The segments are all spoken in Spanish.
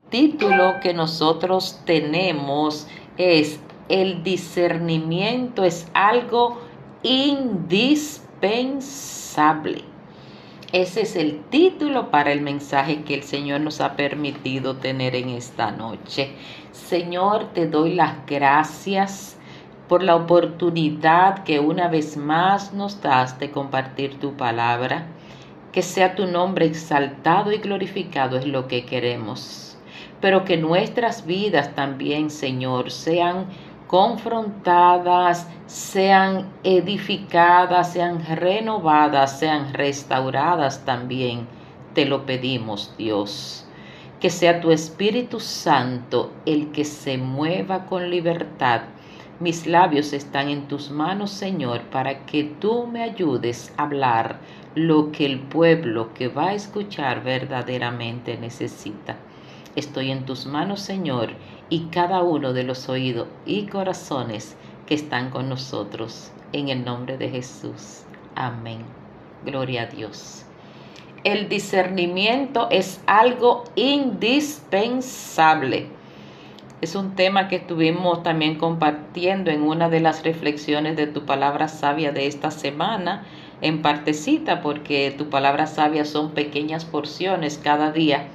título que nosotros tenemos es El discernimiento es algo indispensable. Ese es el título para el mensaje que el Señor nos ha permitido tener en esta noche. Señor, te doy las gracias por la oportunidad que una vez más nos das de compartir tu palabra. Que sea tu nombre exaltado y glorificado es lo que queremos. Pero que nuestras vidas también, Señor, sean confrontadas, sean edificadas, sean renovadas, sean restauradas también. Te lo pedimos, Dios. Que sea tu Espíritu Santo el que se mueva con libertad. Mis labios están en tus manos, Señor, para que tú me ayudes a hablar lo que el pueblo que va a escuchar verdaderamente necesita. Estoy en tus manos, Señor, y cada uno de los oídos y corazones que están con nosotros. En el nombre de Jesús. Amén. Gloria a Dios. El discernimiento es algo indispensable. Es un tema que estuvimos también compartiendo en una de las reflexiones de tu palabra sabia de esta semana, en partecita, porque tu palabra sabia son pequeñas porciones cada día.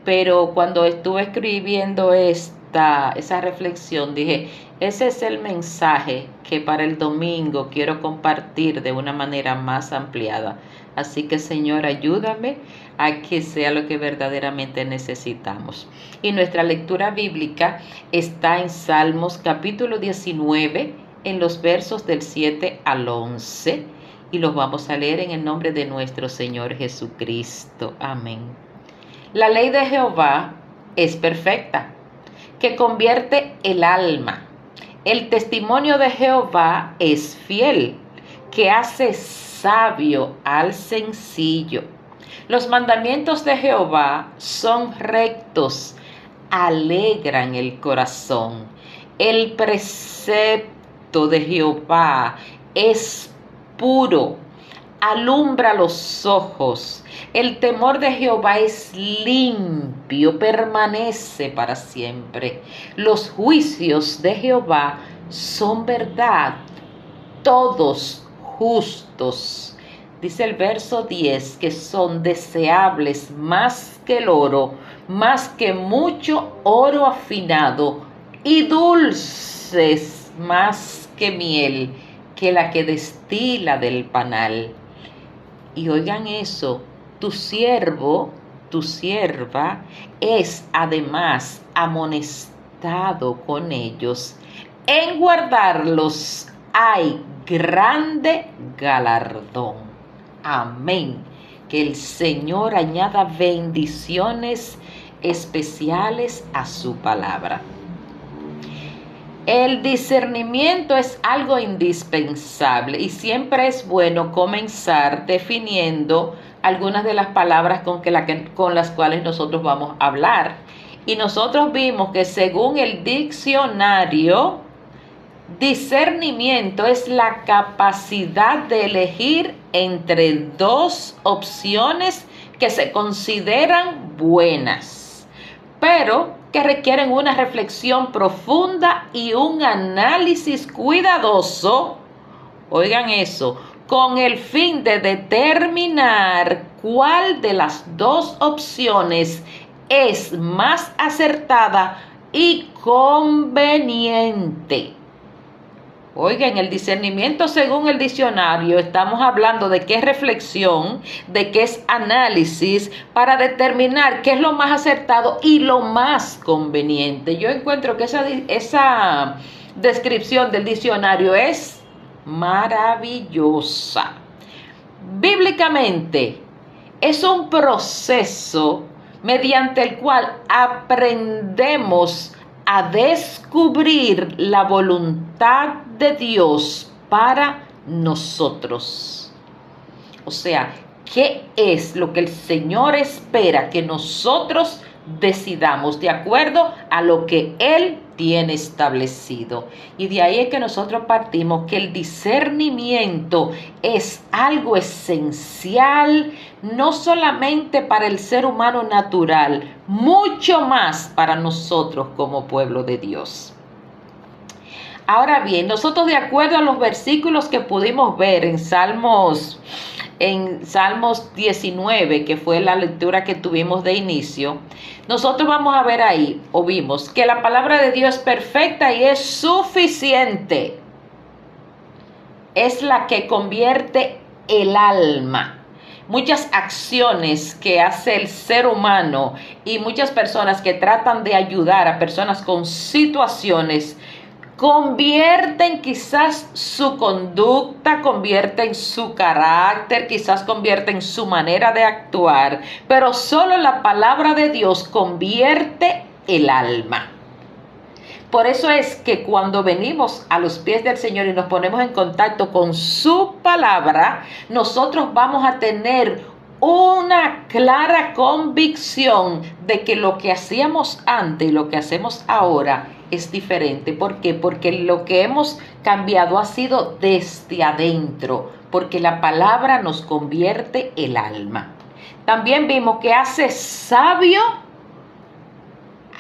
Pero cuando estuve escribiendo esa reflexión, dije, ese es el mensaje que para el domingo quiero compartir de una manera más ampliada. Así que, Señor, ayúdame a que sea lo que verdaderamente necesitamos. Y nuestra lectura bíblica está en Salmos capítulo 19, en los versos del 7 al 11. Y los vamos a leer en el nombre de nuestro Señor Jesucristo. Amén. La ley de Jehová es perfecta, que convierte el alma. El testimonio de Jehová es fiel, que hace sabio al sencillo. Los mandamientos de Jehová son rectos, alegran el corazón. El precepto de Jehová es puro, alumbra los ojos. El temor de Jehová es limpio, permanece para siempre. Los juicios de Jehová son verdad, todos justos. Dice el verso 10 que son deseables más que el oro, más que mucho oro afinado, y dulces más que miel, que la que destila del panal. Y oigan eso, tu siervo, tu sierva, es además amonestado con ellos. En guardarlos hay grande galardón. Amén. Que el Señor añada bendiciones especiales a su palabra. El discernimiento es algo indispensable y siempre es bueno comenzar definiendo algunas de las palabras con las cuales nosotros vamos a hablar. Y nosotros vimos que según el diccionario, discernimiento es la capacidad de elegir entre dos opciones que se consideran buenas, pero que requieren una reflexión profunda y un análisis cuidadoso, oigan eso, con el fin de determinar cuál de las dos opciones es más acertada y conveniente. Oigan, el discernimiento según el diccionario, estamos hablando de qué es reflexión, de qué es análisis, para determinar qué es lo más acertado y lo más conveniente. Yo encuentro que esa descripción del diccionario es maravillosa. Bíblicamente, es un proceso mediante el cual aprendemos a descubrir la voluntad de Dios para nosotros. O sea, ¿qué es lo que el Señor espera que nosotros decidamos de acuerdo a lo que Él tiene establecido? Y de ahí es que nosotros partimos que el discernimiento es algo esencial no solamente para el ser humano natural, mucho más para nosotros como pueblo de Dios. Ahora bien, nosotros, de acuerdo a los versículos que pudimos ver en Salmos 19, que fue la lectura que tuvimos de inicio, nosotros vamos a ver ahí, o vimos, que la palabra de Dios es perfecta y es suficiente. Es la que convierte el alma. Muchas acciones que hace el ser humano y muchas personas que tratan de ayudar a personas con situaciones, convierten quizás su conducta, convierten su carácter, quizás convierten su manera de actuar, pero solo la palabra de Dios convierte el alma. Por eso es que cuando venimos a los pies del Señor y nos ponemos en contacto con su palabra, nosotros vamos a tener una clara convicción de que lo que hacíamos antes y lo que hacemos ahora es diferente. ¿Por qué? Porque lo que hemos cambiado ha sido desde adentro, porque la palabra nos convierte el alma. También vimos que hace sabio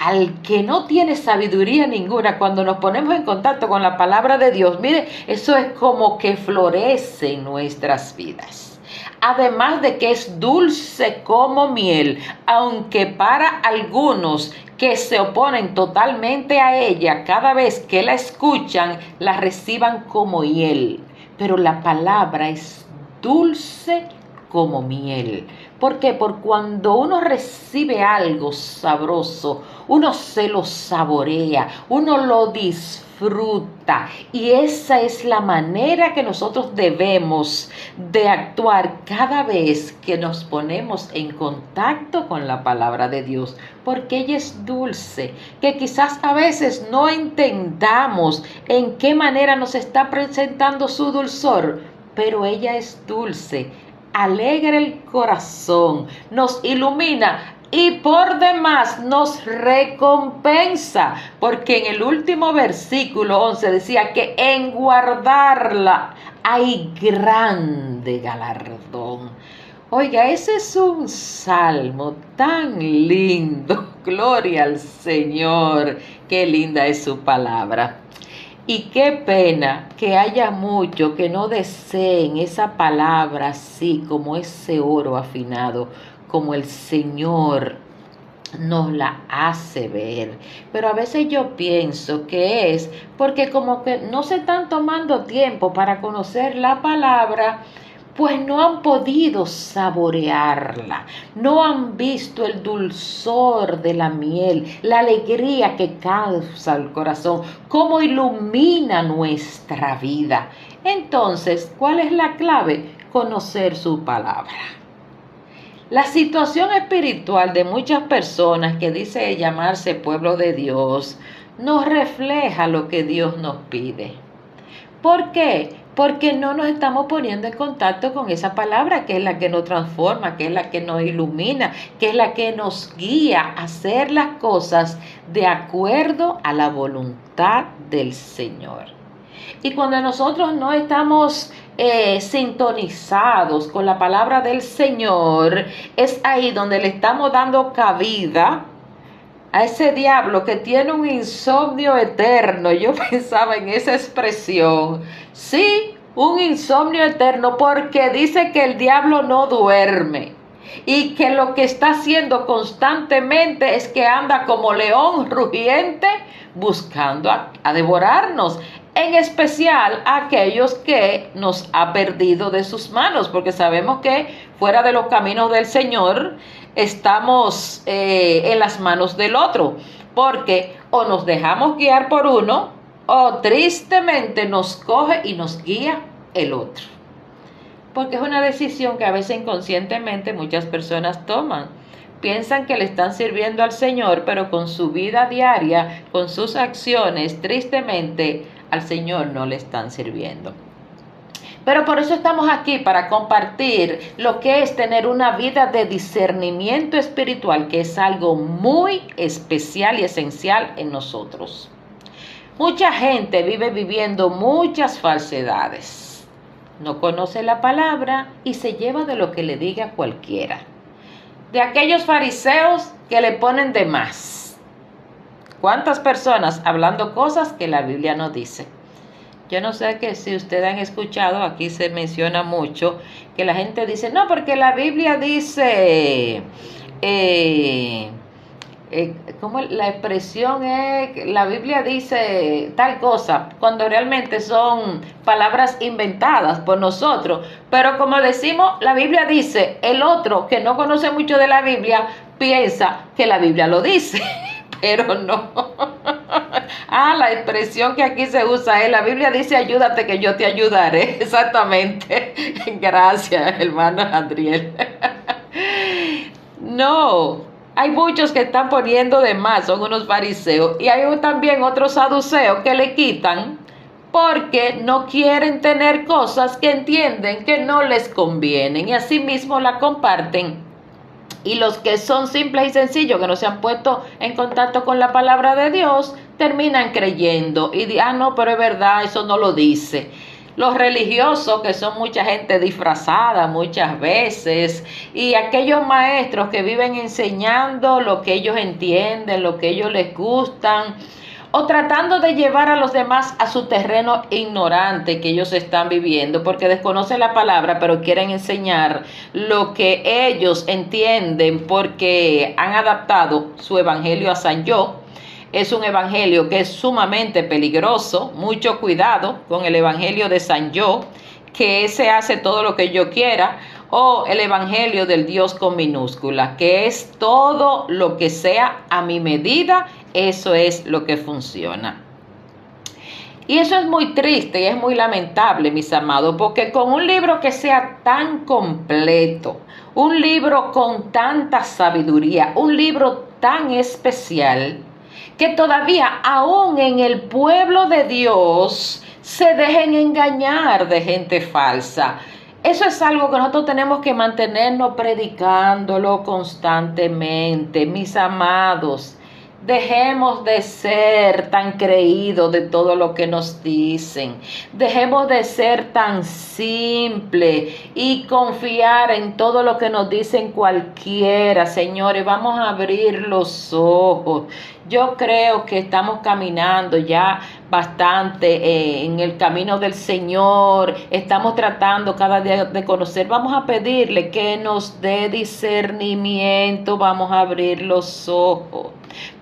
al que no tiene sabiduría ninguna. Cuando nos ponemos en contacto con la palabra de Dios, mire, eso es como que florece en nuestras vidas. Además de que es dulce como miel, aunque para algunos que se oponen totalmente a ella, cada vez que la escuchan, la reciban como hiel. Pero la palabra es dulce como miel. ¿Por qué? Porque cuando uno recibe algo sabroso, uno se lo saborea, uno lo disfruta. Y esa es la manera que nosotros debemos de actuar cada vez que nos ponemos en contacto con la palabra de Dios. Porque ella es dulce, que quizás a veces no entendamos en qué manera nos está presentando su dulzor, pero ella es dulce. Alegra el corazón, nos ilumina y por demás nos recompensa, porque en el último versículo 11 decía que en guardarla hay grande galardón. Oiga, ese es un salmo tan lindo. Gloria al Señor, qué linda es su palabra. Y qué pena que haya muchos que no deseen esa palabra así como ese oro afinado, como el Señor nos la hace ver. Pero a veces yo pienso que es porque como que no se están tomando tiempo para conocer la palabra, pues no han podido saborearla, no han visto el dulzor de la miel, la alegría que causa el corazón, cómo ilumina nuestra vida. Entonces, ¿cuál es la clave? Conocer su palabra. La situación espiritual de muchas personas que dice llamarse pueblo de Dios no refleja lo que Dios nos pide. ¿Por qué? Porque no nos estamos poniendo en contacto con esa palabra que es la que nos transforma, que es la que nos ilumina, que es la que nos guía a hacer las cosas de acuerdo a la voluntad del Señor. Y cuando nosotros no estamos sintonizados con la palabra del Señor, es ahí donde le estamos dando cabida a ese diablo que tiene un insomnio eterno. Yo pensaba en esa expresión. Sí, un insomnio eterno, porque dice que el diablo no duerme y que lo que está haciendo constantemente es que anda como león rugiente buscando a devorarnos, en especial a aquellos que nos ha perdido de sus manos, porque sabemos que fuera de los caminos del Señor estamos en las manos del otro, porque o nos dejamos guiar por uno o tristemente nos coge y nos guía el otro, porque es una decisión que a veces inconscientemente muchas personas toman. Piensan que le están sirviendo al Señor, pero con su vida diaria, con sus acciones, tristemente al Señor no le están sirviendo. Pero por eso estamos aquí, para compartir lo que es tener una vida de discernimiento espiritual, que es algo muy especial y esencial en nosotros. Mucha gente vive viviendo muchas falsedades. no conoce la palabra y se lleva de lo que le diga cualquiera. De aquellos fariseos que le ponen de más. ¿Cuántas personas hablando cosas que la Biblia no dice? Yo no sé que si ustedes han escuchado, aquí se menciona mucho, que la gente dice, no, porque la Biblia dice, como la expresión es, la Biblia dice tal cosa, cuando realmente son palabras inventadas por nosotros. Pero como decimos, la Biblia dice, el otro que no conoce mucho de la Biblia piensa que la Biblia lo dice, pero no. La expresión que aquí se usa es, la Biblia dice, ayúdate que yo te ayudaré. Exactamente. Gracias, hermano Adriel. No, hay muchos que están poniendo de más, son unos fariseos. Y hay también otros saduceos que le quitan porque no quieren tener cosas que entienden que no les convienen. Y así mismo la comparten. Y los que son simples y sencillos, que no se han puesto en contacto con la palabra de Dios, terminan creyendo y no, pero es verdad, eso no lo dice. Los religiosos, que son mucha gente disfrazada muchas veces, y aquellos maestros que viven enseñando lo que ellos entienden, lo que ellos les gustan, o tratando de llevar a los demás a su terreno ignorante que ellos están viviendo, porque desconocen la palabra, pero quieren enseñar lo que ellos entienden, porque han adaptado su evangelio a San Yo. Es un evangelio que es sumamente peligroso. Mucho cuidado con el evangelio de San Yo, que ese hace todo lo que yo quiera, o el evangelio del Dios con minúscula, que es todo lo que sea a mi medida. Eso es lo que funciona. Y eso es muy triste y es muy lamentable, mis amados, porque con un libro que sea tan completo, un libro con tanta sabiduría, un libro tan especial, que todavía aún en el pueblo de Dios se dejen engañar de gente falsa. Eso es algo que nosotros tenemos que mantenernos predicándolo constantemente, mis amados. Dejemos de ser tan creídos de todo lo que nos dicen. Dejemos de ser tan simples y confiar en todo lo que nos dicen cualquiera, señores. Vamos a abrir los ojos. Yo creo que estamos caminando ya bastante en el camino del Señor. Estamos tratando cada día de conocer. Vamos a pedirle que nos dé discernimiento. Vamos a abrir los ojos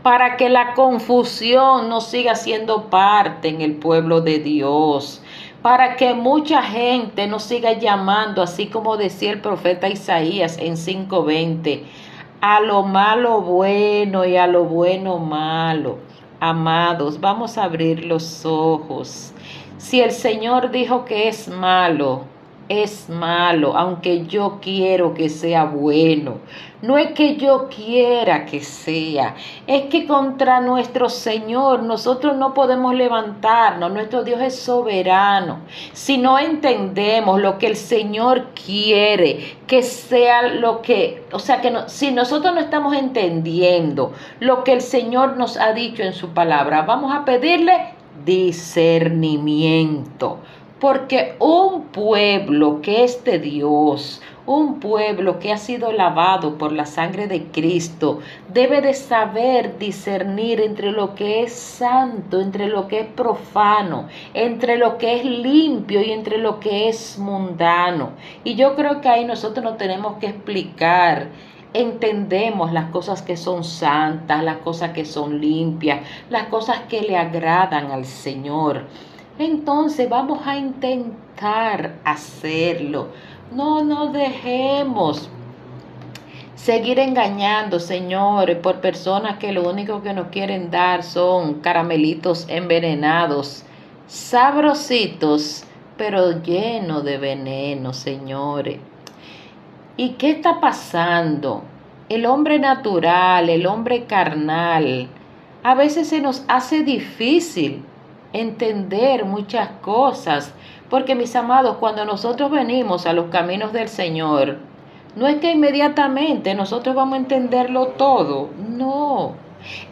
para que la confusión no siga siendo parte en el pueblo de Dios, para que mucha gente no siga llamando, así como decía el profeta Isaías en 5:20, a lo malo bueno y a lo bueno malo. Amados, vamos a abrir los ojos. Si el Señor dijo que es malo, aunque yo quiero que sea bueno. No es que yo quiera que sea, es que contra nuestro Señor nosotros no podemos levantarnos. Nuestro Dios es soberano. Si no entendemos lo que el Señor quiere que sea lo que, si nosotros no estamos entendiendo lo que el Señor nos ha dicho en su palabra, vamos a pedirle discernimiento. Porque un pueblo que es de Dios, un pueblo que ha sido lavado por la sangre de Cristo, debe de saber discernir entre lo que es santo, entre lo que es profano, entre lo que es limpio y entre lo que es mundano. Y yo creo que ahí nosotros nos tenemos que explicar. Entendemos las cosas que son santas, las cosas que son limpias, las cosas que le agradan al Señor. Entonces vamos a intentar hacerlo. No nos dejemos seguir engañando, señores, por personas que lo único que nos quieren dar son caramelitos envenenados, sabrositos, pero llenos de veneno, señores. ¿Y qué está pasando? El hombre natural, el hombre carnal, a veces se nos hace difícil entender muchas cosas, porque mis amados, cuando nosotros venimos a los caminos del Señor, no es que inmediatamente nosotros vamos a entenderlo todo, no.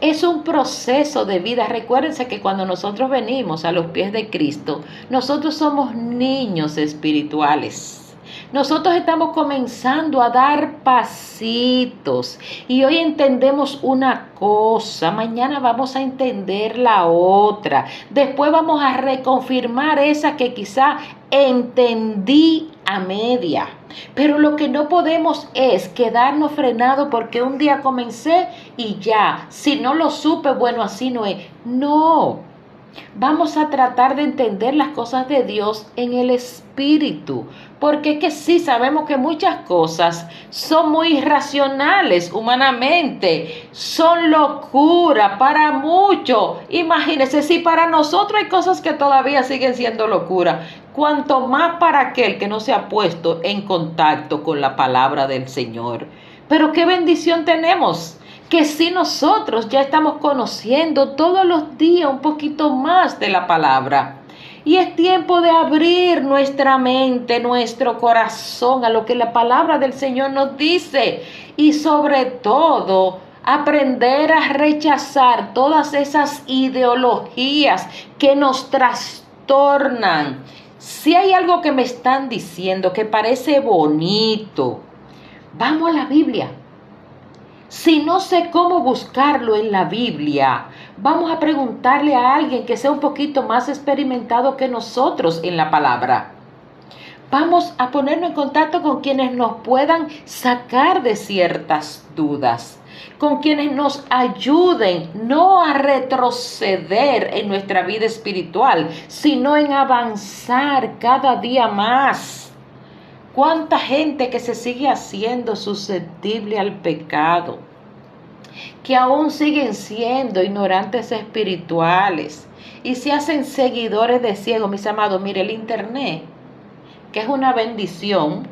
Es un proceso de vida. Recuérdense que cuando nosotros venimos a los pies de Cristo, nosotros somos niños espirituales. Nosotros estamos comenzando a dar pasitos y hoy entendemos una cosa, mañana vamos a entender la otra, después vamos a reconfirmar esa que quizá entendí a media. Pero lo que no podemos es quedarnos frenados porque un día comencé y ya, si no lo supe, bueno, así no es. No, vamos a tratar de entender las cosas de Dios en el Espíritu, porque es que sí sabemos que muchas cosas son muy irracionales humanamente, son locura para muchos. Imagínense, si para nosotros hay cosas que todavía siguen siendo locura, cuanto más para aquel que no se ha puesto en contacto con la palabra del Señor. Pero qué bendición tenemos, que si nosotros ya estamos conociendo todos los días un poquito más de la palabra. Y es tiempo de abrir nuestra mente, nuestro corazón a lo que la palabra del Señor nos dice. Y sobre todo, aprender a rechazar todas esas ideologías que nos trastornan. Si hay algo que me están diciendo que parece bonito, vamos a la Biblia. Si no sé cómo buscarlo en la Biblia, vamos a preguntarle a alguien que sea un poquito más experimentado que nosotros en la palabra. Vamos a ponernos en contacto con quienes nos puedan sacar de ciertas dudas, con quienes nos ayuden no a retroceder en nuestra vida espiritual, sino en avanzar cada día más. ¿Cuánta gente que se sigue haciendo susceptible al pecado? Que aún siguen siendo ignorantes espirituales y se hacen seguidores de ciegos. Mis amados, mire, el internet, que es una bendición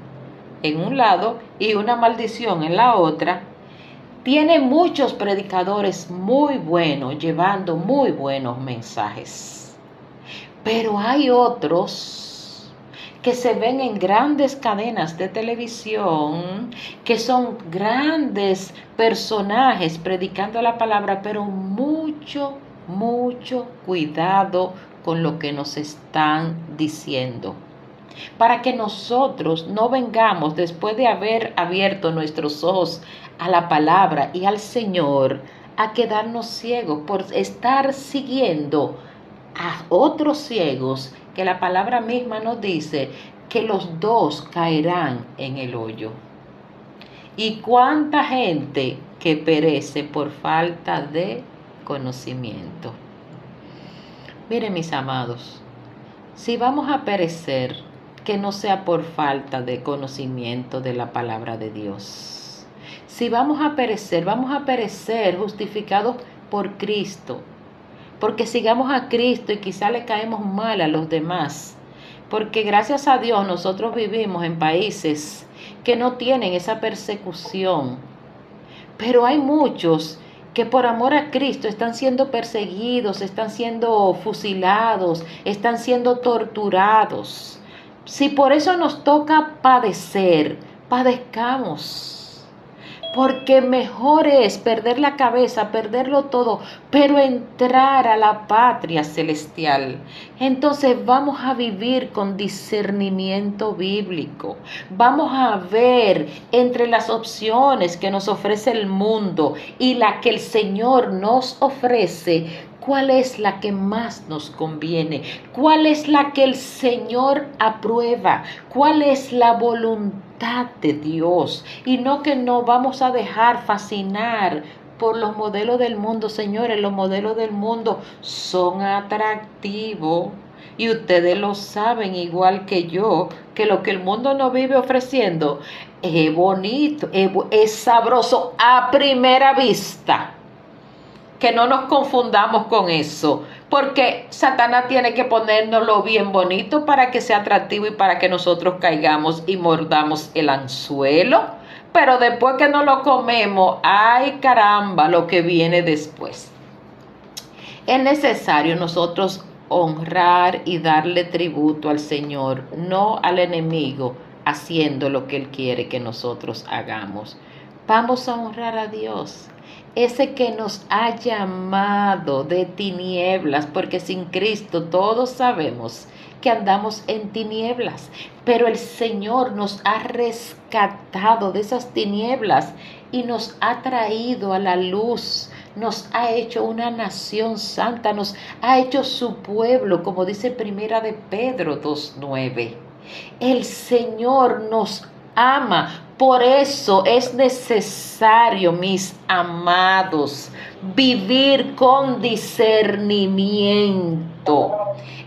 en un lado y una maldición en la otra, tiene muchos predicadores muy buenos, llevando muy buenos mensajes. Pero hay otros que se ven en grandes cadenas de televisión, que son grandes personajes predicando la palabra, pero mucho cuidado con lo que nos están diciendo. Para que nosotros no vengamos, después de haber abierto nuestros ojos a la palabra y al Señor, a quedarnos ciegos por estar siguiendo a otros ciegos, que la palabra misma nos dice que los dos caerán en el hoyo. Y cuánta gente que perece por falta de conocimiento. Miren, mis amados, si vamos a perecer, que no sea por falta de conocimiento de la palabra de Dios. Si vamos a perecer justificados por Cristo, porque sigamos a Cristo y quizá le caemos mal a los demás, porque gracias a Dios nosotros vivimos en países que no tienen esa persecución, pero hay muchos que por amor a Cristo están siendo perseguidos, están siendo fusilados, están siendo torturados. Si por eso nos toca padecer, padezcamos. Porque mejor es perder la cabeza, perderlo todo, pero entrar a la patria celestial. Entonces vamos a vivir con discernimiento bíblico. Vamos a ver entre las opciones que nos ofrece el mundo y la que el Señor nos ofrece, ¿cuál es la que más nos conviene? ¿Cuál es la que el Señor aprueba? ¿Cuál es la voluntad de Dios? Y no que nos vamos a dejar fascinar por los modelos del mundo. Señores, los modelos del mundo son atractivos. Y ustedes lo saben igual que yo, que lo que el mundo nos vive ofreciendo es bonito, es sabroso a primera vista. Que no nos confundamos con eso, porque Satanás tiene que ponérnoslo bien bonito para que sea atractivo y para que nosotros caigamos y mordamos el anzuelo, pero después que no lo comemos, ¡ay caramba! Lo que viene después. Es necesario nosotros honrar y darle tributo al Señor, no al enemigo, haciendo lo que Él quiere que nosotros hagamos. Vamos a honrar a Dios. ese que nos ha llamado de tinieblas, porque sin Cristo todos sabemos que andamos en tinieblas, pero el Señor nos ha rescatado de esas tinieblas y nos ha traído a la luz, nos ha hecho una nación santa, nos ha hecho su pueblo, como dice Primera de Pedro 2:9. El Señor nos ama. Por eso es necesario, mis amados, vivir con discernimiento.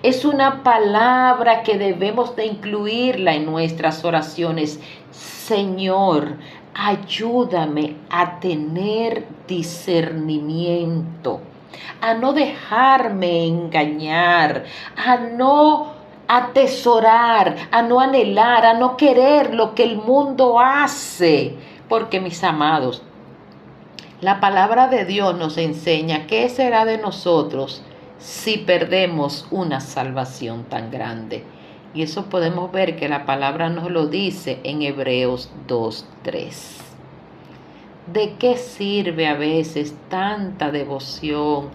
Es una palabra que debemos de incluirla en nuestras oraciones. Señor, ayúdame a tener discernimiento, a no dejarme engañar, a no atesorar, a no anhelar, a no querer lo que el mundo hace. Porque, mis amados, la palabra de Dios nos enseña qué será de nosotros si perdemos una salvación tan grande. Y eso podemos ver que la palabra nos lo dice en Hebreos 2:3. ¿De qué sirve a veces tanta devoción,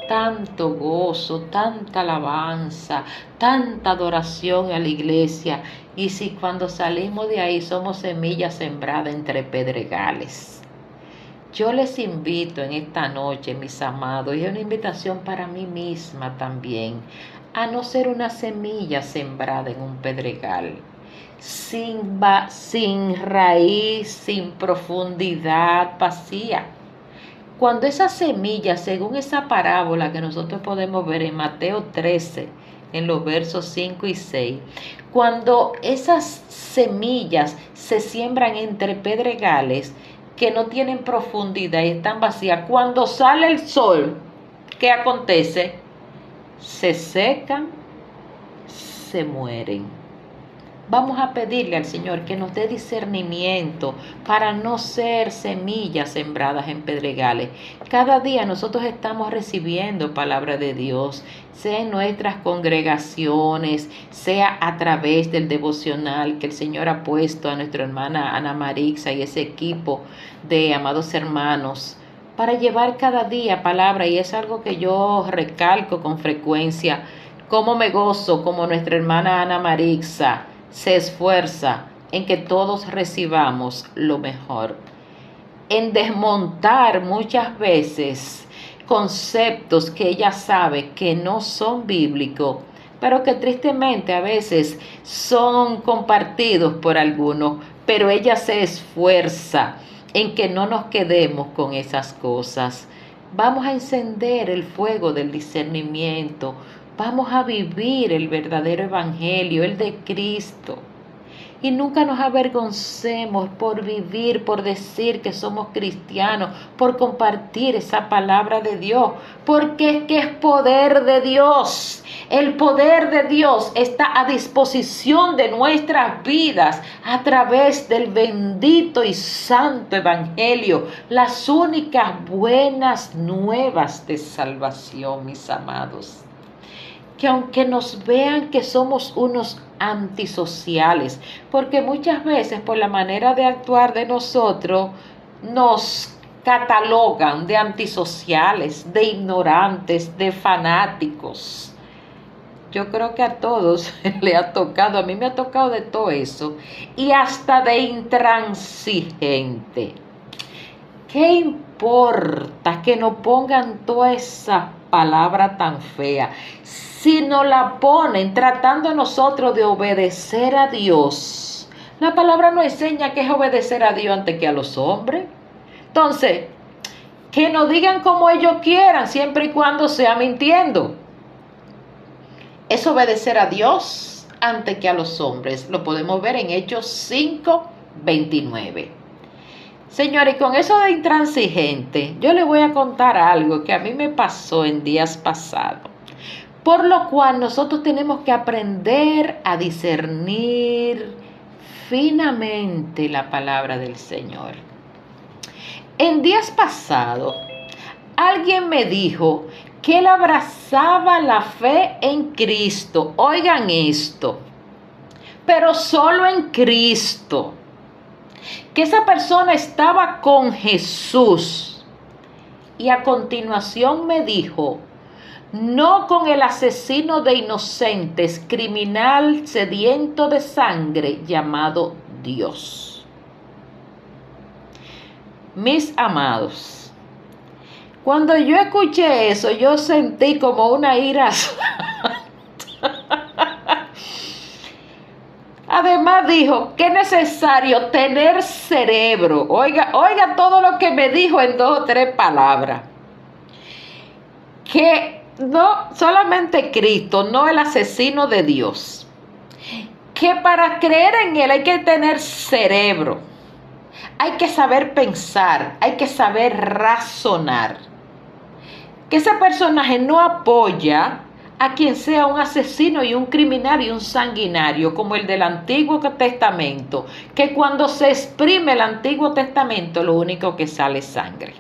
tanto gozo, tanta alabanza, tanta adoración a la iglesia? Y si cuando salimos de ahí somos semillas sembradas entre pedregales. Yo les invito en esta noche, mis amados, y es una invitación para mí misma también, a no ser una semilla sembrada en un pedregal, sin raíz, sin profundidad, vacía. Cuando esa semilla, según esa parábola que nosotros podemos ver en Mateo 13, en los versos 5 y 6, cuando esas semillas se siembran entre pedregales que no tienen profundidad y están vacías, cuando sale el sol, ¿qué acontece? Se secan, se mueren. Vamos a pedirle al Señor que nos dé discernimiento para no ser semillas sembradas en pedregales. Cada día nosotros estamos recibiendo palabra de Dios, sea en nuestras congregaciones, sea a través del devocional que el Señor ha puesto a nuestra hermana Ana Marixa y ese equipo de amados hermanos para llevar cada día palabra. Y es algo que yo recalco con frecuencia, cómo me gozo, como nuestra hermana Ana Marixa se esfuerza en que todos recibamos lo mejor, en desmontar muchas veces conceptos que ella sabe que no son bíblicos, pero que tristemente a veces son compartidos por algunos, pero ella se esfuerza en que no nos quedemos con esas cosas. Vamos a encender el fuego del discernimiento. Vamos a vivir el verdadero evangelio, el de Cristo. Y nunca nos avergoncemos por vivir, por decir que somos cristianos, por compartir esa palabra de Dios, porque es que es poder de Dios. El poder de Dios está a disposición de nuestras vidas a través del bendito y santo evangelio, las únicas buenas nuevas de salvación, mis amados. Que aunque nos vean que somos unos antisociales, porque muchas veces por la manera de actuar de nosotros nos catalogan de antisociales, de ignorantes, de fanáticos. Yo creo que a todos le ha tocado, a mí me ha tocado de todo eso, y hasta de intransigente. ¿Qué importa que nos pongan toda esa palabra tan fea? Si nos la ponen tratando nosotros de obedecer a Dios, la palabra nos enseña que es obedecer a Dios antes que a los hombres. Entonces, que nos digan como ellos quieran, siempre y cuando sea mintiendo. Es obedecer a Dios antes que a los hombres. Lo podemos ver en Hechos 5:29. Señores, y con eso de intransigente, yo les voy a contar algo que a mí me pasó en días pasados. Por lo cual nosotros tenemos que aprender a discernir finamente la palabra del Señor. En días pasados, alguien me dijo que él abrazaba la fe en Cristo. Oigan esto, pero solo en Cristo. Que esa persona estaba con Jesús, Y a continuación me dijo: no con el asesino de inocentes, criminal sediento de sangre llamado Dios. Mis amados, cuando yo escuché eso, yo sentí como una ira. Además dijo que es necesario tener cerebro. Oiga todo lo que me dijo en 2 o 3 palabras. Que no solamente Cristo, no el asesino de Dios. Que para creer en Él hay que tener cerebro. Hay que saber pensar, hay que saber razonar. Que ese personaje no apoya a quien sea un asesino y un criminal y un sanguinario como el del Antiguo Testamento, que cuando se exprime el Antiguo Testamento lo único que sale es sangre.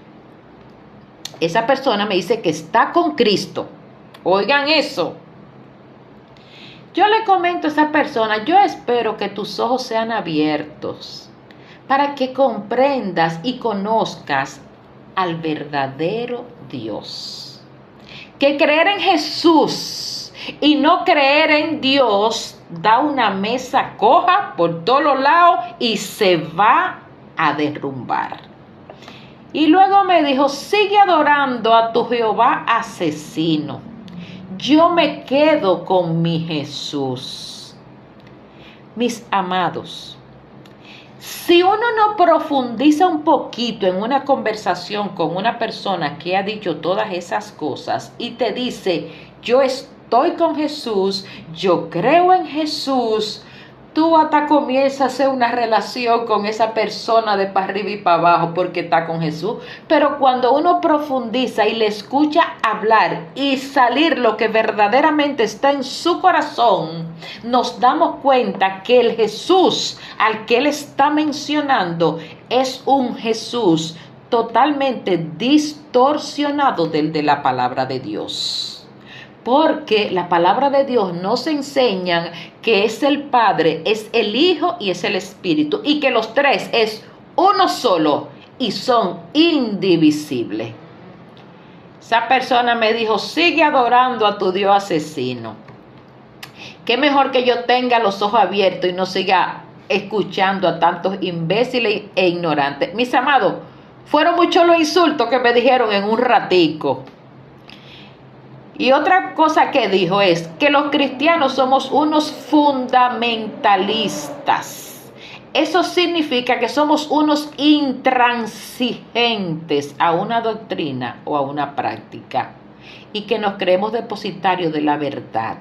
Esa persona me dice que está con Cristo. Oigan eso. Yo le comento a esa persona: yo espero que tus ojos sean abiertos para que comprendas y conozcas al verdadero Dios. Que creer en Jesús y no creer en Dios da una mesa coja por todos los lados y se va a derrumbar. Y luego me dijo: sigue adorando a tu Jehová asesino. Yo me quedo con mi Jesús. Mis amados, si uno no profundiza un poquito en una conversación con una persona que ha dicho todas esas cosas y te dice: yo estoy con Jesús, yo creo en Jesús, tú hasta comienzas a hacer una relación con esa persona de para arriba y para abajo porque está con Jesús. Pero cuando uno profundiza y le escucha hablar y salir lo que verdaderamente está en su corazón, nos damos cuenta que el Jesús al que él está mencionando es un Jesús totalmente distorsionado del de la palabra de Dios. Porque la palabra de Dios nos enseña que es el Padre, es el Hijo y es el Espíritu. Y que los tres es uno solo y son indivisibles. Esa persona me dijo: sigue adorando a tu Dios asesino. Qué mejor que yo tenga los ojos abiertos y no siga escuchando a tantos imbéciles e ignorantes. Mis amados, fueron muchos los insultos que me dijeron en un ratico. Y otra cosa que dijo es que los cristianos somos unos fundamentalistas. Eso significa que somos unos intransigentes a una doctrina o a una práctica y que nos creemos depositarios de la verdad.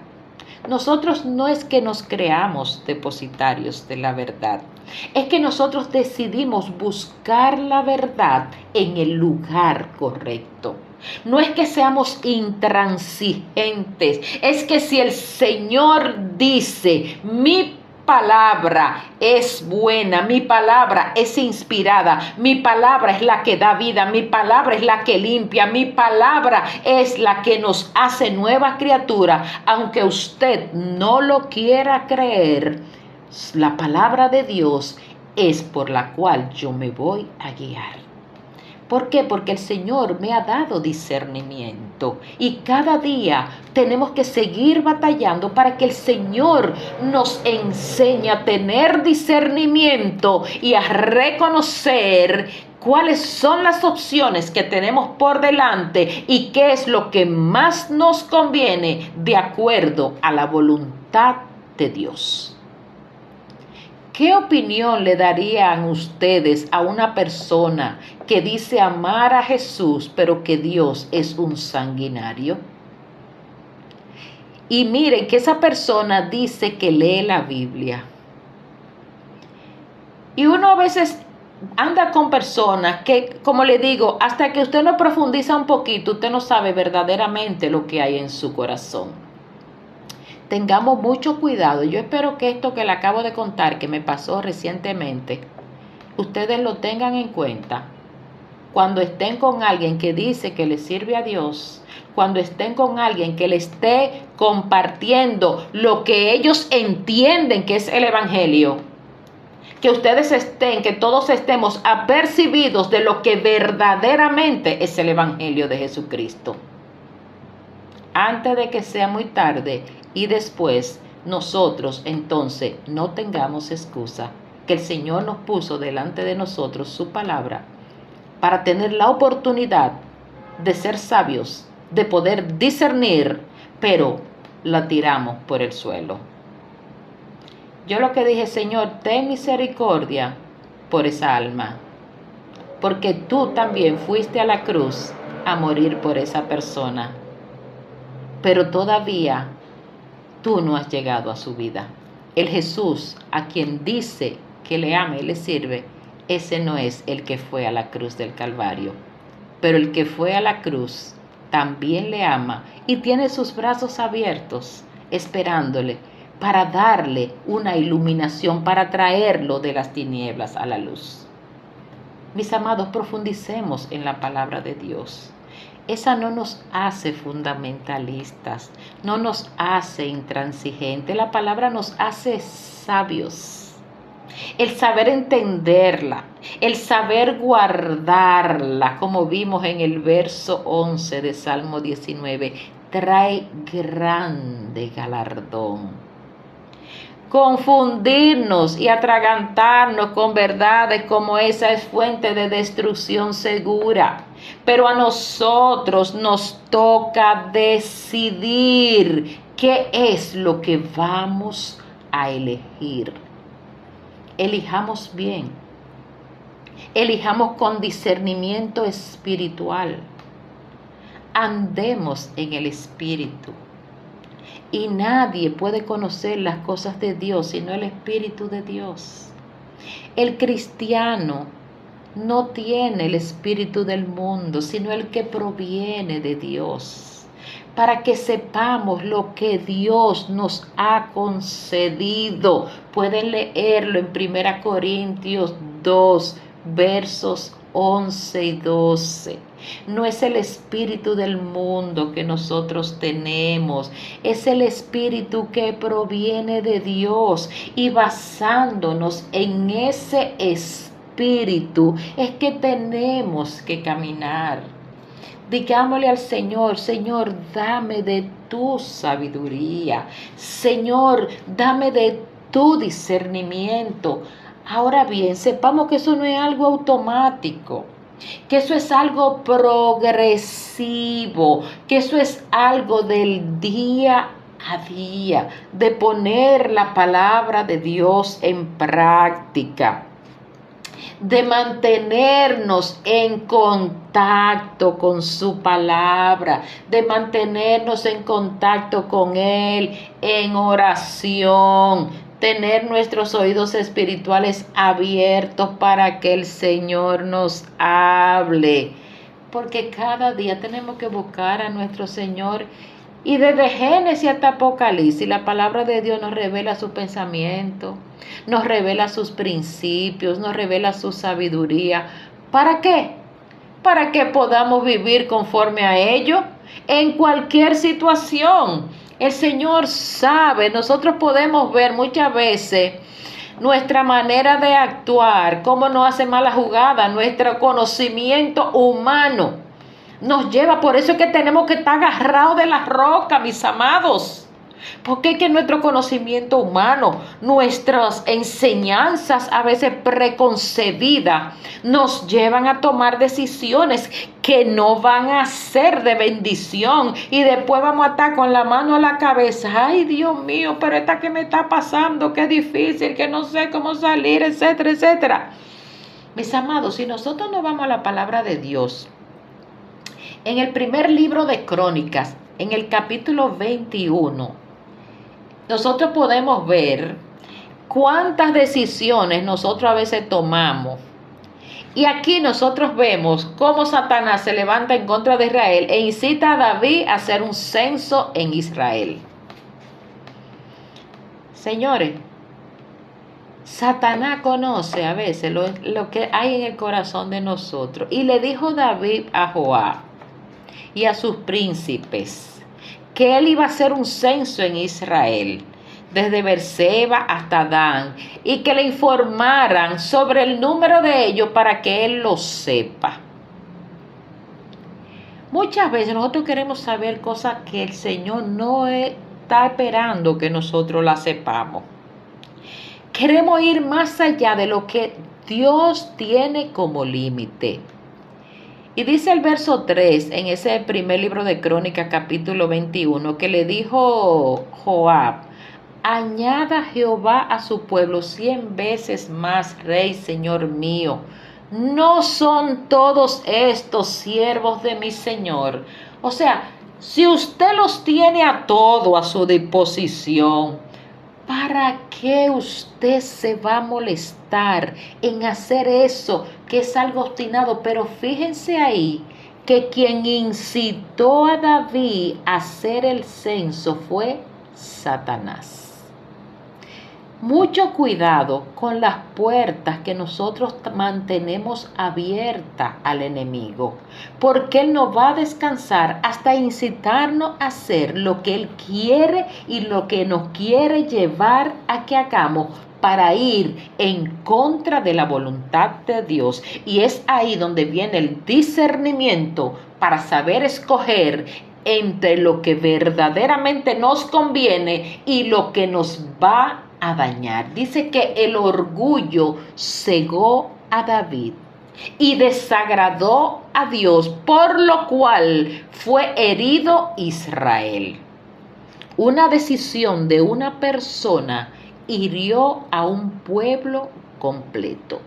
Nosotros no es que nos creamos depositarios de la verdad, es que nosotros decidimos buscar la verdad en el lugar correcto. No es que seamos intransigentes, es que si el Señor dice: mi palabra es buena, mi palabra es inspirada, mi palabra es la que da vida, mi palabra es la que limpia, mi palabra es la que nos hace nueva criatura, aunque usted no lo quiera creer, la palabra de Dios es por la cual yo me voy a guiar. ¿Por qué? Porque el Señor me ha dado discernimiento y cada día tenemos que seguir batallando para que el Señor nos enseñe a tener discernimiento y a reconocer cuáles son las opciones que tenemos por delante y qué es lo que más nos conviene de acuerdo a la voluntad de Dios. ¿Qué opinión le darían ustedes a una persona que dice amar a Jesús, pero que Dios es un sanguinario? Y miren que esa persona dice que lee la Biblia. Y uno a veces anda con personas que, como le digo, hasta que usted no profundiza un poquito, usted no sabe verdaderamente lo que hay en su corazón. Tengamos mucho cuidado. Yo espero que esto que le acabo de contar, que me pasó recientemente, ustedes lo tengan en cuenta. Cuando estén con alguien que dice que le sirve a Dios, cuando estén con alguien que le esté compartiendo lo que ellos entienden que es el Evangelio, que ustedes estén, que todos estemos apercibidos de lo que verdaderamente es el Evangelio de Jesucristo. Antes de que sea muy tarde y después nosotros entonces no tengamos excusa, que el Señor nos puso delante de nosotros su palabra para tener la oportunidad de ser sabios, de poder discernir, pero la tiramos por el suelo. Yo lo que dije, Señor, ten misericordia por esa alma, porque tú también fuiste a la cruz a morir por esa persona, pero todavía tú no has llegado a su vida. El Jesús a quien dice que le ama y le sirve, ese no es el que fue a la cruz del Calvario, pero el que fue a la cruz también le ama y tiene sus brazos abiertos esperándole para darle una iluminación, para traerlo de las tinieblas a la luz. Mis amados, profundicemos en la palabra de Dios. Esa no nos hace fundamentalistas, no nos hace intransigentes. La palabra nos hace sabios. El saber entenderla, el saber guardarla, como vimos en el verso 11 de Salmo 19, trae grande galardón. Confundirnos y atragantarnos con verdades como esa es fuente de destrucción segura. Pero a nosotros nos toca decidir qué es lo que vamos a elegir. Elijamos bien. Elijamos con discernimiento espiritual. Andemos en el Espíritu. Y nadie puede conocer las cosas de Dios sino el Espíritu de Dios. El cristiano no tiene el espíritu del mundo, sino el que proviene de Dios, para que sepamos lo que Dios nos ha concedido. Pueden leerlo en 1 Corintios 2, versos 11 y 12. No es el espíritu del mundo que nosotros tenemos, es el espíritu que proviene de Dios, y basándonos en ese espíritu es que tenemos que caminar. Digámosle al Señor, Señor, dame de tu sabiduría, Señor, dame de tu discernimiento. Ahora bien, sepamos que eso no es algo automático, que eso es algo progresivo, que eso es algo del día a día, de poner la palabra de Dios en práctica, de mantenernos en contacto con su palabra, de mantenernos en contacto con Él en oración, tener nuestros oídos espirituales abiertos para que el Señor nos hable, porque cada día tenemos que buscar a nuestro Señor. Y desde Génesis hasta Apocalipsis, la palabra de Dios nos revela su pensamiento, nos revela sus principios, nos revela su sabiduría. ¿Para qué? Para que podamos vivir conforme a ello en cualquier situación. El Señor sabe, nosotros podemos ver muchas veces nuestra manera de actuar, cómo nos hace mala jugada, nuestro conocimiento humano nos lleva. Por eso es que tenemos que estar agarrados de la roca, mis amados. Porque es que nuestro conocimiento humano, nuestras enseñanzas a veces preconcebidas, nos llevan a tomar decisiones que no van a ser de bendición. Y después vamos a estar con la mano a la cabeza. Ay, Dios mío, pero esta que me está pasando, qué difícil, que no sé cómo salir, etcétera, etcétera. Mis amados, si nosotros no vamos a la palabra de Dios, en el primer libro de Crónicas, en el capítulo 21, nosotros podemos ver cuántas decisiones nosotros a veces tomamos. Y aquí nosotros vemos cómo Satanás se levanta en contra de Israel e incita a David a hacer un censo en Israel. Señores, Satanás conoce a veces lo que hay en el corazón de nosotros. Y le dijo David a Joab y a sus príncipes que él iba a hacer un censo en Israel. desde Beerseba hasta Dan, y que le informaran sobre el número de ellos para que él lo sepa. Muchas veces nosotros queremos saber cosas que el Señor no está esperando que nosotros las sepamos. Queremos ir más allá de lo que Dios tiene como límite. Y dice el verso 3 en ese primer libro de Crónicas, capítulo 21, que le dijo Joab: añada Jehová a su pueblo 100 veces más, Rey, Señor mío. ¿No son todos estos siervos de mi Señor? O sea, si usted los tiene a todo a su disposición, ¿para qué usted se va a molestar en hacer eso que es algo obstinado? Pero fíjense ahí que quien incitó a David a hacer el censo fue Satanás. Mucho cuidado con las puertas que nosotros mantenemos abiertas al enemigo, porque él no va a descansar hasta incitarnos a hacer lo que él quiere y lo que nos quiere llevar a que hagamos para ir en contra de la voluntad de Dios. Y es ahí donde viene el discernimiento para saber escoger entre lo que verdaderamente nos conviene y lo que nos va a dañar. Dice que el orgullo cegó a David y desagradó a Dios, por lo cual fue herido Israel. Una decisión de una persona hirió a un pueblo completo.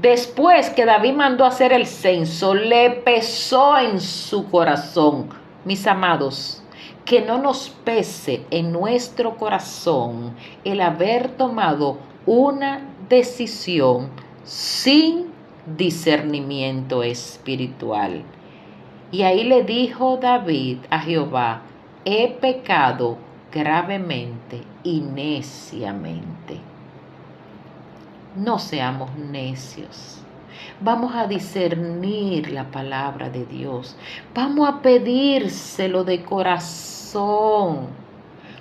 Después que David mandó hacer el censo, le pesó en su corazón. Mis amados, que no nos pese en nuestro corazón el haber tomado una decisión sin discernimiento espiritual. Y ahí le dijo David a Jehová: he pecado gravemente y neciamente. No seamos necios. Vamos a discernir la palabra de Dios. Vamos a pedírselo de corazón.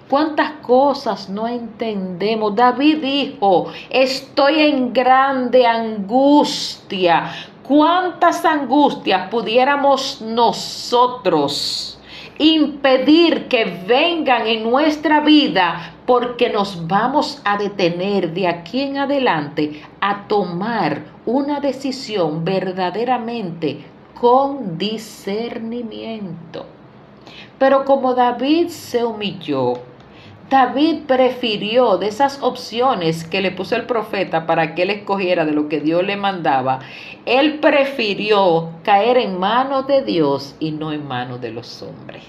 ¿Cuántas cosas no entendemos? David dijo: estoy en grande angustia. ¿Cuántas angustias pudiéramos nosotros impedir que vengan en nuestra vida, porque nos vamos a detener de aquí en adelante a tomar una decisión verdaderamente con discernimiento? Pero como David se humilló, David prefirió de esas opciones que le puso el profeta para que él escogiera de lo que Dios le mandaba. Él prefirió caer en manos de Dios y no en manos de los hombres.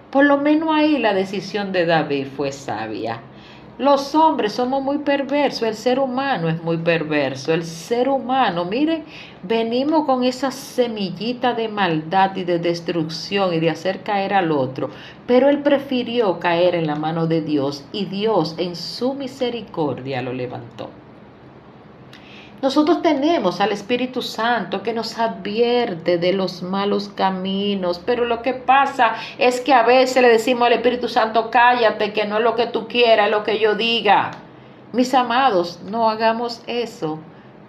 Por lo menos ahí la decisión de David fue sabia. Los hombres somos muy perversos, el ser humano es muy perverso. El ser humano, mire, venimos con esa semillita de maldad y de destrucción y de hacer caer al otro. Pero él prefirió caer en la mano de Dios y Dios en su misericordia lo levantó. Nosotros tenemos al Espíritu Santo que nos advierte de los malos caminos, pero lo que pasa es que a veces le decimos al Espíritu Santo: cállate, que no es lo que tú quieras, es lo que yo diga. Mis amados, no hagamos eso,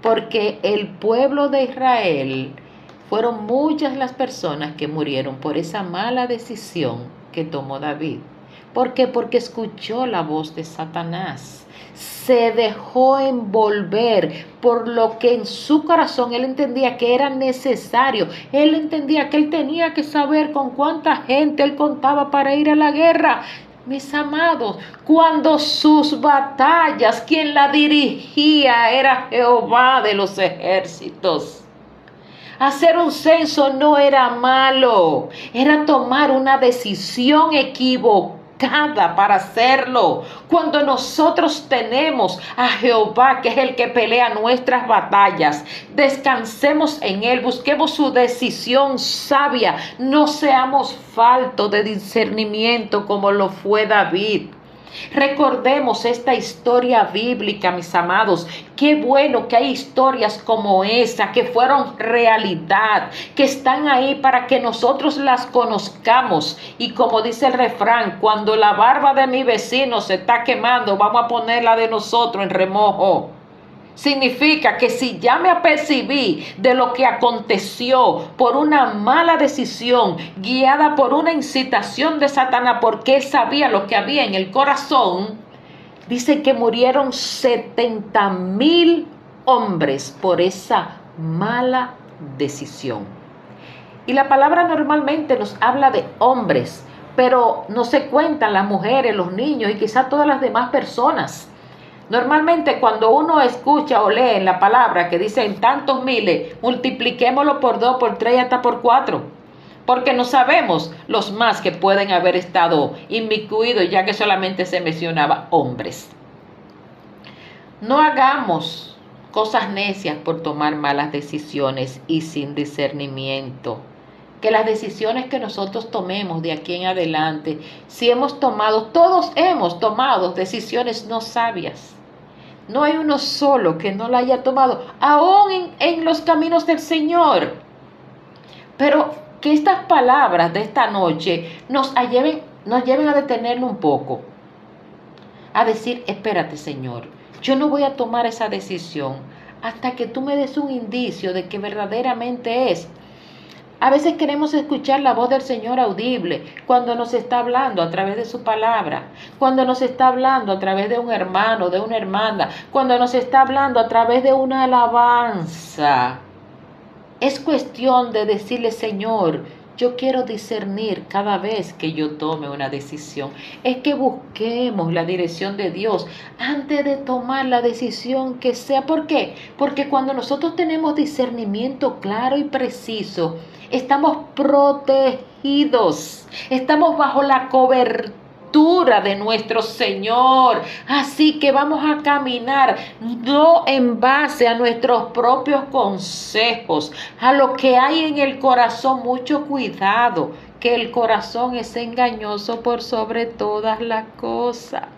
porque el pueblo de Israel fueron muchas las personas que murieron por esa mala decisión que tomó David. ¿Por qué? Porque escuchó la voz de Satanás. Se dejó envolver por lo que en su corazón él entendía que era necesario. Él entendía que él tenía que saber con cuánta gente él contaba para ir a la guerra. Mis amados, cuando sus batallas, quien la dirigía era Jehová de los ejércitos. Hacer un censo no era malo, era tomar una decisión equivocada para hacerlo. Cuando nosotros tenemos a Jehová, que es el que pelea nuestras batallas, descansemos en él, busquemos su decisión sabia, no seamos faltos de discernimiento como lo fue David. Recordemos esta historia bíblica, mis amados. Qué bueno que hay historias como esa, que fueron realidad, que están ahí para que nosotros las conozcamos. Y como dice el refrán, cuando la barba de mi vecino se está quemando, vamos a ponerla de nosotros en remojo. Significa que si ya me apercibí de lo que aconteció por una mala decisión, guiada por una incitación de Satanás, porque él sabía lo que había en el corazón, dice que murieron 70,000 hombres por esa mala decisión. Y la palabra normalmente nos habla de hombres, pero no se cuentan las mujeres, los niños y quizás todas las demás personas. Normalmente cuando uno escucha o lee en la palabra que dicen tantos miles, multipliquémoslo por 2, por 3 y hasta por 4. Porque no sabemos los más que pueden haber estado inmiscuidos, ya que solamente se mencionaba hombres. No hagamos cosas necias por tomar malas decisiones y sin discernimiento. Que las decisiones que nosotros tomemos de aquí en adelante, si hemos tomado, todos hemos tomado decisiones no sabias. No hay uno solo que no la haya tomado, aún en los caminos del Señor. Pero que estas palabras de esta noche nos lleven a detenernos un poco. A decir, espérate, Señor, yo no voy a tomar esa decisión hasta que tú me des un indicio de que verdaderamente es. A veces queremos escuchar la voz del Señor audible cuando nos está hablando a través de su palabra, cuando nos está hablando a través de un hermano, de una hermana, cuando nos está hablando a través de una alabanza. Es cuestión de decirle, Señor, yo quiero discernir cada vez que yo tome una decisión. Es que busquemos la dirección de Dios antes de tomar la decisión que sea. ¿Por qué? Porque cuando nosotros tenemos discernimiento claro y preciso, estamos protegidos, estamos bajo la cobertura de nuestro Señor. Así que vamos a caminar no en base a nuestros propios consejos, a lo que hay en el corazón. Mucho cuidado, que el corazón es engañoso por sobre todas las cosas.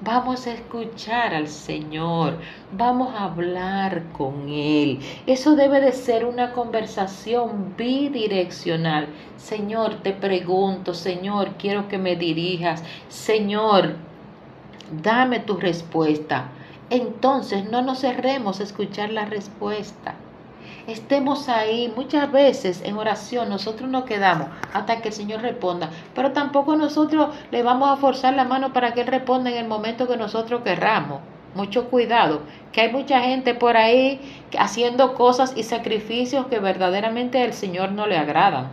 Vamos a escuchar al Señor, vamos a hablar con Él. Eso debe de ser una conversación bidireccional. Señor, te pregunto, Señor, quiero que me dirijas. Señor, dame tu respuesta. Entonces no nos cerremos a escuchar la respuesta. Estemos ahí. Muchas veces en oración nosotros nos quedamos hasta que el Señor responda, pero tampoco nosotros le vamos a forzar la mano para que Él responda en el momento que nosotros querramos. Mucho cuidado, que hay mucha gente por ahí haciendo cosas y sacrificios que verdaderamente al Señor no le agradan.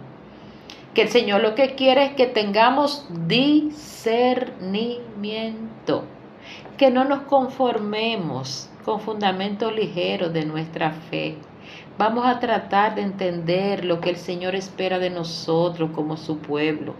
Que el Señor lo que quiere es que tengamos discernimiento, que no nos conformemos con fundamentos ligeros de nuestra fe. Vamos a tratar de entender lo que el Señor espera de nosotros como su pueblo.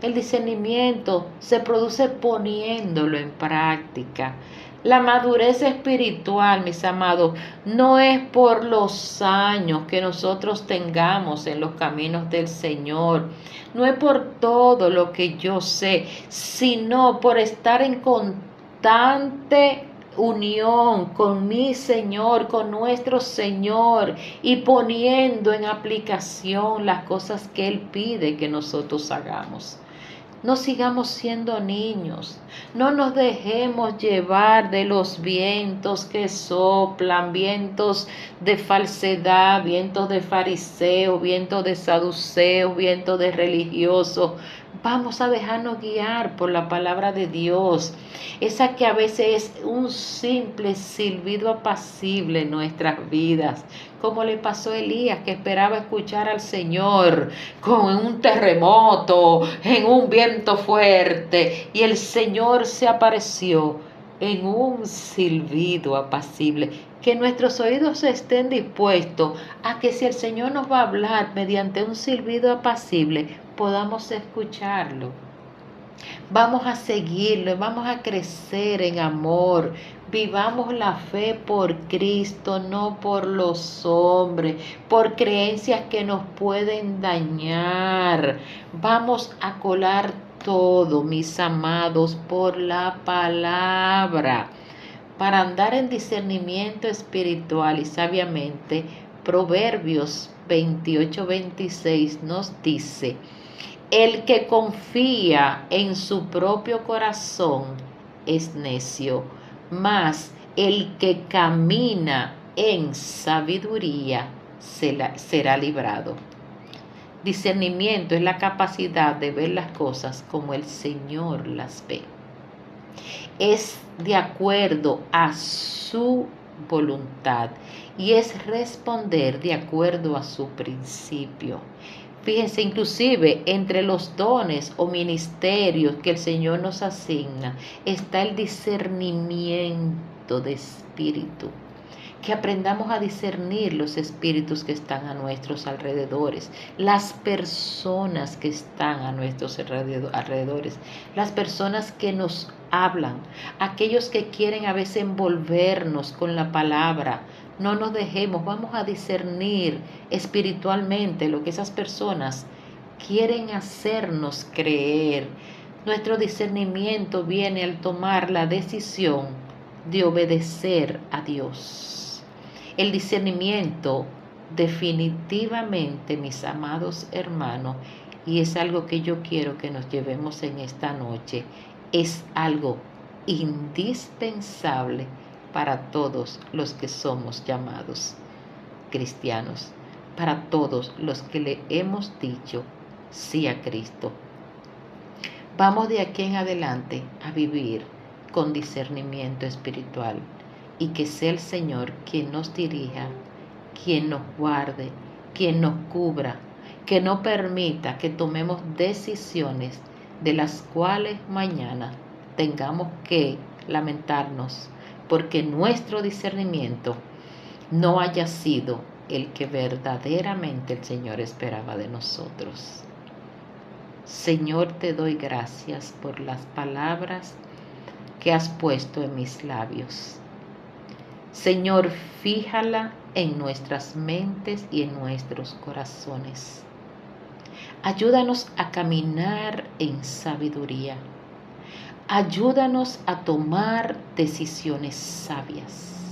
El discernimiento se produce poniéndolo en práctica. La madurez espiritual, mis amados, no es por los años que nosotros tengamos en los caminos del Señor, no es por todo lo que yo sé, sino por estar en constante unión con mi Señor, con nuestro Señor, y poniendo en aplicación las cosas que Él pide que nosotros hagamos. No sigamos siendo niños, no nos dejemos llevar de los vientos que soplan, vientos de falsedad, vientos de fariseos, vientos de saduceos, vientos de religiosos. Vamos a dejarnos guiar por la palabra de Dios, esa que a veces es un simple silbido apacible en nuestras vidas, como le pasó a Elías, que esperaba escuchar al Señor con un terremoto, en un viento fuerte, y el Señor se apareció en un silbido apacible. Que nuestros oídos estén dispuestos a que si el Señor nos va a hablar mediante un silbido apacible, podamos escucharlo. Vamos a seguirlo, vamos a crecer en amor. Vivamos la fe por Cristo, no por los hombres, por creencias que nos pueden dañar. Vamos a colar todo, mis amados, por la palabra. Para andar en discernimiento espiritual y sabiamente, Proverbios 28-26 nos dice: el que confía en su propio corazón es necio, mas el que camina en sabiduría será librado. Discernimiento es la capacidad de ver las cosas como el Señor las ve. Es de acuerdo a su voluntad y es responder de acuerdo a su principio. Fíjense, inclusive entre los dones o ministerios que el Señor nos asigna está el discernimiento de espíritu. Que aprendamos a discernir los espíritus que están a nuestros alrededores, las personas que están a nuestros alrededores, las personas que nos hablan, aquellos que quieren a veces envolvernos con la palabra. No nos dejemos, vamos a discernir espiritualmente lo que esas personas quieren hacernos creer. Nuestro discernimiento viene al tomar la decisión de obedecer a Dios. El discernimiento definitivamente, mis amados hermanos, y es algo que yo quiero que nos llevemos en esta noche, es algo indispensable para todos los que somos llamados cristianos, para todos los que le hemos dicho sí a Cristo. Vamos de aquí en adelante a vivir con discernimiento espiritual y que sea el Señor quien nos dirija, quien nos guarde, quien nos cubra, que no permita que tomemos decisiones de las cuales mañana tengamos que lamentarnos porque nuestro discernimiento no haya sido el que verdaderamente el Señor esperaba de nosotros. Señor, te doy gracias por las palabras que has puesto en mis labios. Señor, fíjala en nuestras mentes y en nuestros corazones. Ayúdanos a caminar en sabiduría. Ayúdanos a tomar decisiones sabias.